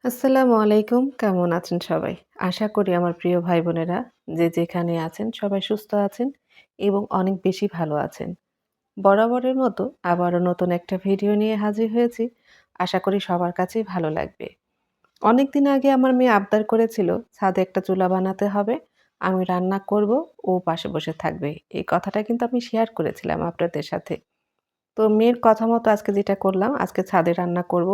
আসসালামু আলাইকুম। কেমন আছেন সবাই? আশা করি আমার প্রিয় ভাই-বোনেরা যে যেখানে আছেন সবাই সুস্থ আছেন এবং অনেক বেশি ভালো আছেন। বরাবরের মতো আবারও নতুন একটা ভিডিও নিয়ে হাজির হয়েছি। আশা করি সবার কাছেই ভালো লাগবে। অনেকদিন আগে আমার মেয়ে আবদার করেছিল ছাদে একটা চুলা বানাতে হবে। আমি রান্না করব, ও পাশে বসে থাকবে। এই কথাটা কিন্তু আমি শেয়ার করেছিলাম আপনাদের সাথে। তো মেয়ের কথা মতো আজকে যেটা করলাম, আজকে ছাদে রান্না করব।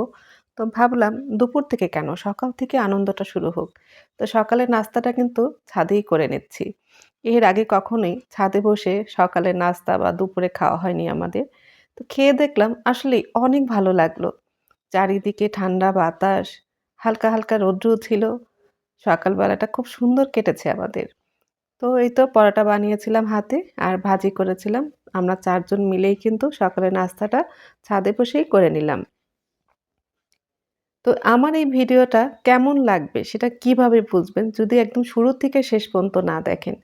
তো ভাবলাম দুপুর থেকে কেন, সকাল থেকে আনন্দটা শুরু হোক। তো সকালের নাস্তাটা কিন্তু ছাদেই করে নিচ্ছি। এর আগে কখনোই ছাদে বসে সকালের নাস্তা বা দুপুরে খাওয়া হয়নি আমাদের। তো খেয়ে দেখলাম আসলেই অনেক ভালো লাগলো। চারিদিকে ঠান্ডা বাতাস, হালকা, হালকা রৌদ্রও ছিল। সকালবেলাটা খুব সুন্দর কেটেছে আমাদের। তো এই তো পরোটা বানিয়েছিলাম হাতে আর ভাজি করেছিলাম। আমরা ৪ জন মিলেই কিন্তু সকালের নাস্তাটা ছাদে বসেই করে নিলাম। তো আমার এই ভিডিওটা কেমন লাগবে সেটা কিভাবে বুঝবেন যদি একদম শুরু থেকে শেষ পর্যন্ত না দেখেন।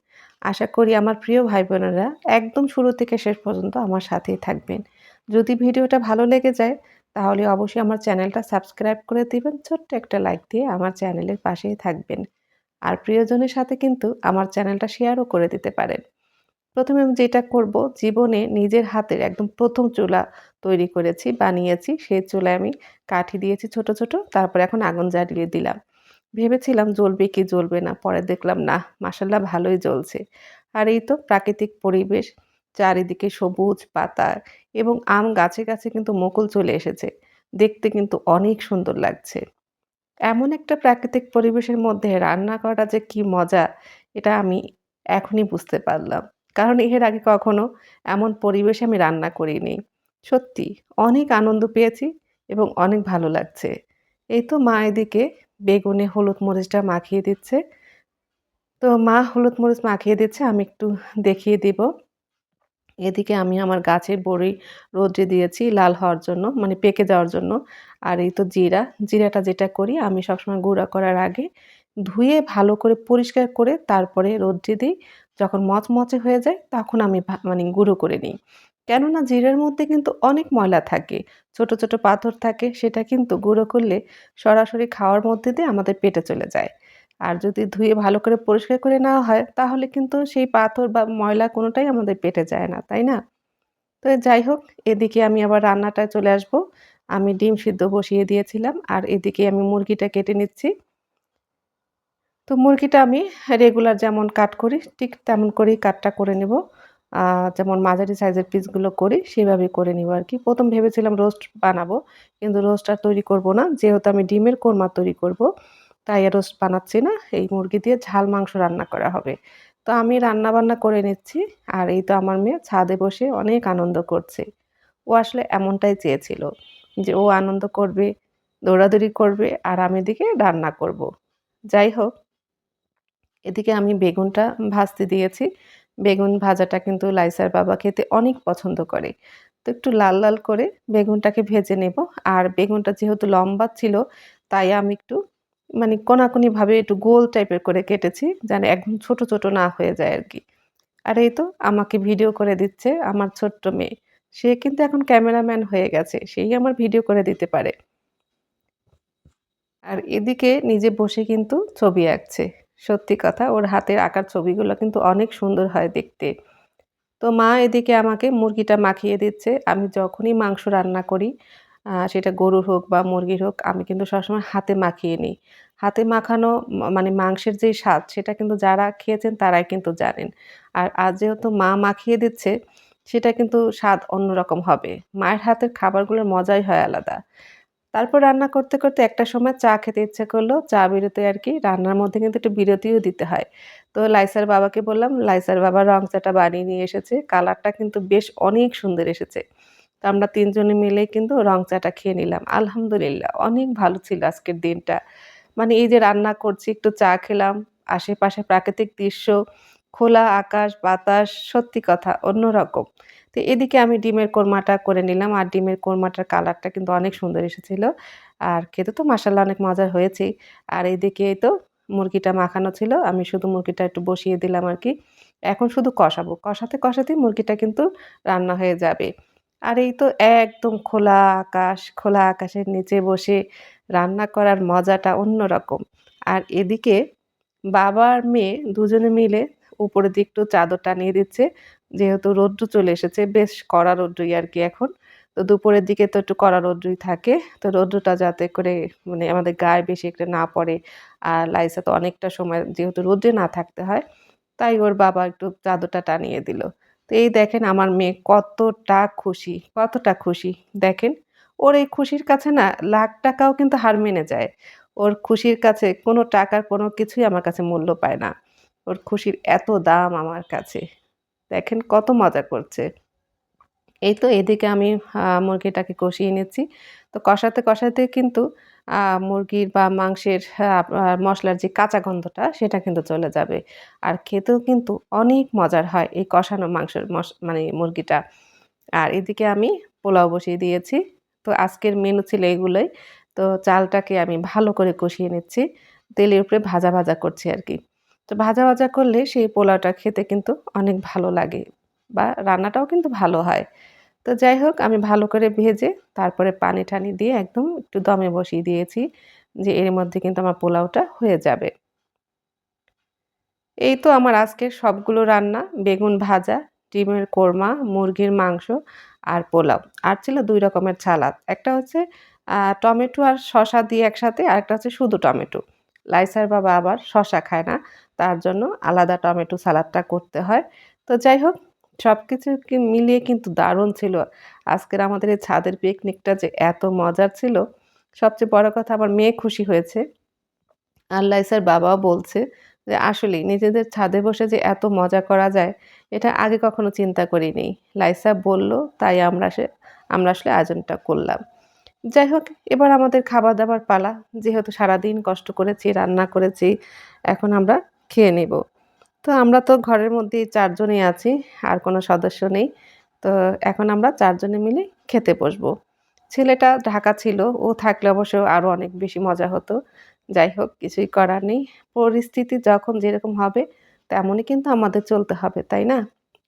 আশা করি আমার প্রিয় ভাই-বোনেরা একদম শুরু থেকে শেষ পর্যন্ত আমার সাথেই থাকবেন। যদি ভিডিওটা ভালো লেগে যায় তাহলে অবশ্যই আমার চ্যানেলটা সাবস্ক্রাইব করে দিবেন। ছোট্ট একটা লাইক দিয়ে আমার চ্যানেলের পাশেই থাকবেন। আর প্রিয়জনের সাথে কিন্তু আমার চ্যানেলটা শেয়ারও করে দিতে পারেন। ১ম এ আমি যেটা করব, জীবনে নিজের হাতের একদম ১ম চুলা তৈরি করেছি, বানিয়েছি। সেই চুলায় আমি কাঠি দিয়েছি ছোট, ছোট। তারপরে এখন আগুন জ্বালিয়ে দিলাম। ভেবেছিলাম জ্বলবে কি জ্বলবে না। পরে দেখলাম না, মাশাআল্লাহ ভালোই জ্বলছে। আর এই তো প্রাকৃতিক পরিবেশ, চারিদিকে সবুজ পাতা এবং আম গাছে, গাছে কিন্তু মুকুল চলে এসেছে। দেখতে কিন্তু অনেক সুন্দর লাগছে। এমন একটা প্রাকৃতিক পরিবেশের মধ্যে রান্না করাটা যে কি মজা, এটা আমি এখনই বুঝতে পারলাম। কারণ এর আগে কখনো এমন পরিবেশে আমি রান্না করিনি। সত্যি অনেক আনন্দ পেয়েছি এবং অনেক ভালো লাগছে। এই তো মা এদিকে বেগুনে হলুদ মরিচটা মাখিয়ে দিচ্ছে। তো মা হলুদ মরিচ মাখিয়ে দিচ্ছে, আমি একটু দেখিয়ে দিব। এদিকে আমি আমার গাছের বড়ি রৌদ্রে দিয়েছি লাল হওয়ার জন্য, মানে পেকে যাওয়ার জন্য। আর এই তো জিরা, জিরাটা যেটা করি আমি সবসময় গুঁড়া করার আগে ধুয়ে ভালো করে পরিষ্কার করে তারপরে রৌদ্রে দিই। যখন মচমচে হয়ে যায় তখন আমি মানে গুঁড়ো করে নিই। কেননা জিরার মধ্যে কিন্তু অনেক ময়লা থাকে, ছোট, ছোট পাথর থাকে, সেটা কিন্তু গুঁড়ো করলে সরাসরি খাওয়ার মধ্যে দিয়ে আমাদের পেটে চলে যায়। আর যদি ধুয়ে ভালো করে পরিষ্কার করে নেওয়া হয়, তাহলে কিন্তু সেই পাথর বা ময়লা কোনটাই আমাদের পেটে যায় না, তাই না? তো যাই হোক, এদিকে আমি আবার রান্নাটায় চলে আসবো। আমি ডিম সিদ্ধ বসিয়ে দিয়েছিলাম আর এদিকে আমি মুরগিটা কেটে নিচ্ছি। তো মুরগিটা আমি রেগুলার যেমন কাট করি, ঠিক তেমন করেই কাটটা করে নেব। আ যেমন মাঝারি সাইজের পিসগুলো করি, সেভাবেই করে নিব আরকি। ১ম ভেবেছিলাম রোস্ট বানাবো, কিন্তু রোস্ট আর তৈরি করব না। যেহেতু আমি ডিমের কোরমা তৈরি করব, তাই আর রোস্ট বানাচ্ছি না। এই মুরগি দিয়ে ঝাল মাংস রান্না করা হবে। তো আমি রান্না-বান্না করে নিচ্ছি। আর এই তো আমার মেয়ে ছাদে বসে অনেক আনন্দ করছে। ও আসলে এমনটাই চেয়েছিল যে ও আনন্দ করবে, দৌড়াদৌড়ি করবে আর আমি এদিকে রান্না করব। যাই হোক, এদিকে আমি বেগুনটা ভাজতে দিয়েছি। বেগুন ভাজাটা কিন্তু লাইসার বাবা খেতে অনেক পছন্দ করে। তো একটু লাল, লাল করে বেগুনটাকে ভেজে নেব। আর বেগুনটা যেহেতু লম্বা ছিল, তাই আমি একটু মানে কোনাকুনিভাবে একটু গোল টাইপের করে কেটেছি, যেন একদম ছোট, ছোট না হয়ে যায় আরকি। আর এই তো আমাকে ভিডিও করে দিচ্ছে আমার ছোট্ট মেয়ে। সে কিন্তু এখন ক্যামেরাম্যান হয়ে গেছে। সেই আমার ভিডিও করে দিতে পারে। আর এদিকে নিজে বসে কিন্তু ছবি আঁকছে। সত্যি কথা, ওর হাতের আঁকার ছবিগুলো কিন্তু অনেক সুন্দর হয় দেখতে। তো মা এদিকে আমাকে মুরগিটা মাখিয়ে দিচ্ছে। আমি যখনই মাংস রান্না করি, সেটা গরুর হোক বা মুরগির হোক, আমি কিন্তু সবসময় হাতে মাখিয়ে নিই। হাতে মাখানো মানে মাংসের যেই স্বাদ, সেটা কিন্তু যারা খেয়েছেন তারাই কিন্তু জানেন। আর আজ যেহেতু মা মাখিয়ে দিচ্ছে, সেটা কিন্তু স্বাদ অন্যরকম হবে। মায়ের হাতের খাবারগুলোর মজাই হয় আলাদা। তারপর রান্না করতে, করতে একটা সময় চা খেতে ইচ্ছে করলো। চা বিরতি আরকি। রান্নার মধ্যে কিন্তু একটু বিরতিও দিতে হয়। তো লাইসার বাবাকে বললাম, লাইসার বাবা রং চাটা বানিয়ে নিয়ে এসেছে। কালারটা কিন্তু বেশ অনেক সুন্দর এসেছে। তো আমরা ৩ জনে মিলেই কিন্তু রং চাটা খেয়ে নিলাম। আলহামদুলিল্লাহ অনেক ভালো ছিল আজকের দিনটা। মানে এই যে রান্না করছি, একটু চা খেলাম, আশেপাশে প্রাকৃতিক দৃশ্য, খোলা আকাশ, বাতাস, সত্যি কথা অন্যরকম। তো এদিকে আমি ডিমের কোরমাটা করে নিলাম। আর ডিমের কোরমাটার কালারটা কিন্তু অনেক সুন্দর এসেছিল। আর খেতে তো মাশাআল্লাহ অনেক মজার হয়েছেই। আর এদিকে এই তো মুরগিটা মাখানো ছিল। আমি শুধু মুরগিটা একটু বসিয়ে দিলাম আরকি। এখন শুধু কষাবো। কষাতে, কষাতেই মুরগিটা কিন্তু রান্না হয়ে যাবে। আর এই তো একদম খোলা আকাশ, খোলা আকাশের নিচে বসে রান্না করার মজাটা অন্যরকম। আর এদিকে বাবা আর মেয়ে দুজনে মিলে উপরের দিকে একটু চাদর টানিয়ে দিচ্ছে। যেহেতু রৌদ্র চলে এসেছে, বেশ কড়া রৌদ্রই আরকি এখন। তো দুপুরের দিকে তো একটু কড়া রৌদ্রই থাকে। তো রৌদ্রটা যাতে করে মানে আমাদের গায়ে বেশি একটা না পড়ে। আর লাইসা তো অনেকটা সময় যেহেতু রৌদ্রে না থাকতে হয়, তাই ওর বাবা একটু চাদরটা টানিয়ে দিল। তো এই দেখেন আমার মেয়ে কতটা খুশি, কতটা খুশি। দেখেন, ওর এই খুশির কাছে না লাখ টাকাও কিন্তু হার মেনে যায়। ওর খুশির কাছে কোনো টাকার কোনো কিছুই আমার কাছে মূল্য পায় না। ওর খুশির এত দাম আমার কাছে। দেখেন কত মজা করছে। এই তো এদিকে আমি মুরগিটাকে কষিয়ে নিচ্ছি। তো কষাতে, কষাতে কিন্তু আ মুরগির বা মাংসের মসলার যে কাঁচা গন্ধটা সেটা কিন্তু চলে যাবে। আর খেতেও কিন্তু অনেক মজার হয় এই কষানো মাংসের মানে মুরগিটা। আর এদিকে আমি পোলাও বসিয়ে দিয়েছি। তো আজকের মেনু ছিল এগুলোই। তো চালটাকে আমি ভালো করে কষিয়ে নিচ্ছি। তেলের উপরে ভাজা, ভাজা করছি আরকি। তো ভাজা, ভাজা করলে সেই পোলাওটা খেতে কিন্তু অনেক ভালো লাগে বা রান্নাটাও কিন্তু ভালো হয়। তো যাই হোক আমি ভালো করে ভেজে তারপরে পানি-টানি দিয়ে একদম একটু দমে বসিয়ে দিয়েছি যে এর মধ্যে কিন্তু আমার পোলাওটা হয়ে যাবে। এই তো আমার আজকের সবগুলো রান্না বেগুন ভাজা, ডিমের কোরমা, মুরগির মাংস আর পোলাও। আর ছিল ২ রকমের সালাদ। একটা হচ্ছে টমেটো আর শসা দিয়ে একসাথে, আরেকটা হচ্ছে শুধু টমেটো। লাইসার বাবা আবার শসা খায় না। তার জন্য আলাদা টমেটো সালাদটা করতে হয়। তো যাই হোক সবকিছু মিলিয়ে কিন্তু দারুণ ছিল। আজকের আমাদের এই ছাদের পিকনিকটা যে এত মজার ছিল, সবচেয়ে বড় কথা আমার মেয়ে খুশি হয়েছে। আর লাইসার বাবাও বলছে যে, "আসলেই নিজেদের ছাদে বসে যে এত মজা করা যায়, এটা আগে কখনো চিন্তা করিনি।" লাইসা বলল, তাই আমরা আসলে আয়োজনটা করলাম। যাই হোক, এবার আমাদের খাবার-দাবার পালা। যেহেতু সারাদিন কষ্ট করেছি, রান্না করেছি, এখন আমরা খেয়ে নিব। তো আমরা তো ঘরের মধ্যেই ৪ জনই আছি, আর কোনো সদস্য নেই। তো এখন আমরা ৪ জনে মিলে খেতে বসবো। ছেলেটা ঢাকা ছিল, ও থাকলে অবশ্য আরো অনেক বেশি মজা হতো। যাই হোক কিছুই করার নেই। পরিস্থিতি যখন যেরকম হবে তেমনই কিন্তু আমাদের চলতে হবে, তাই না?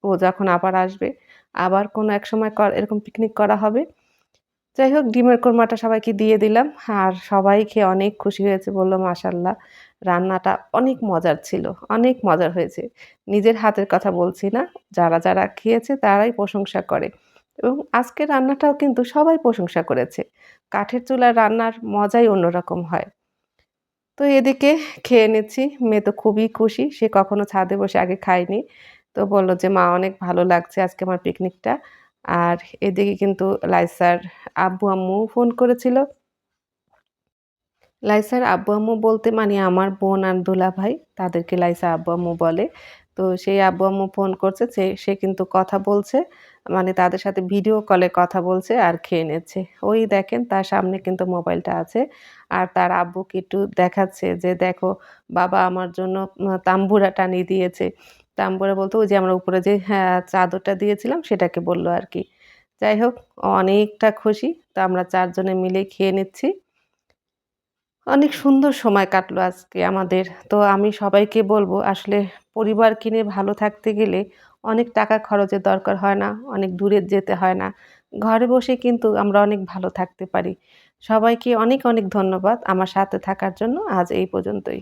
ও যখন আবার আসবে, আবার কোনো এক সময় এরকম পিকনিক করা হবে। যাই হোক ডিমের কোরমাটা সবাইকে দিয়ে দিলাম। আর সবাই খেয়ে অনেক খুশি হয়েছে বলল, "মাশাআল্লাহ রান্নাটা অনেক মজার ছিল, অনেক মজার হয়েছে।" নিজের হাতের কথা বলছি না। যারা, যারা খেয়েছে তারাই প্রশংসা করে। এবং আজকের রান্নাটাও কিন্তু সবাই প্রশংসা করেছে। কাঠের চুলার রান্নার মজাই অন্যরকম হয়। তো এদিকে খেয়ে নিচ্ছি। মেয়ে তো খুবই খুশি। সে কখনো ছাদে বসে আগে খায়নি। তো বলল যে, "মা অনেক ভালো লাগছে আজকে আমার পিকনিকটা।" আর এদিকে কিন্তু লাইসার আব্বু-আম্মু ফোন করেছিল। লাইসার আব্বু-আম্মু বলতে মানে আমার বোন আর দুলাভাই, তাদেরকে লাইসা আব্বু-আম্মু বলে। তো সেই আব্বু-আম্মু ফোন করছে, সে কিন্তু কথা বলছে। মানে তাদের সাথে ভিডিও কলে কথা বলছে আর খেয়ে নিচ্ছে। ওই দেখেন তার সামনে কিন্তু মোবাইলটা আছে। আর তার আব্বুকে একটু দেখাচ্ছে যে, "দেখো বাবা আমার জন্য তাম্বুরা টানিয়ে দিয়েছে।" তাম্বুরা বলতে ওই যে আমরা উপরে যে চাদরটা দিয়েছিলাম সেটাকে বলল আরকি। যাই হোক ও অনেকটা খুশি। তো আমরা ৪ জনে মিলে খেয়ে নিচ্ছি। অনেক সুন্দর সময় কাটলো আজকে আমাদের। তো আমি সবাইকে বলব আসলে পরিবারকে নিয়ে ভালো থাকতে গেলে অনেক টাকা খরচের দরকার হয় না, অনেক দূরে যেতে হয় না। ঘরে বসে কিন্তু আমরা অনেক ভালো থাকতে পারি। সবাইকে অনেক, অনেক ধন্যবাদ আমার সাথে থাকার জন্য। আজ এই পর্যন্তই।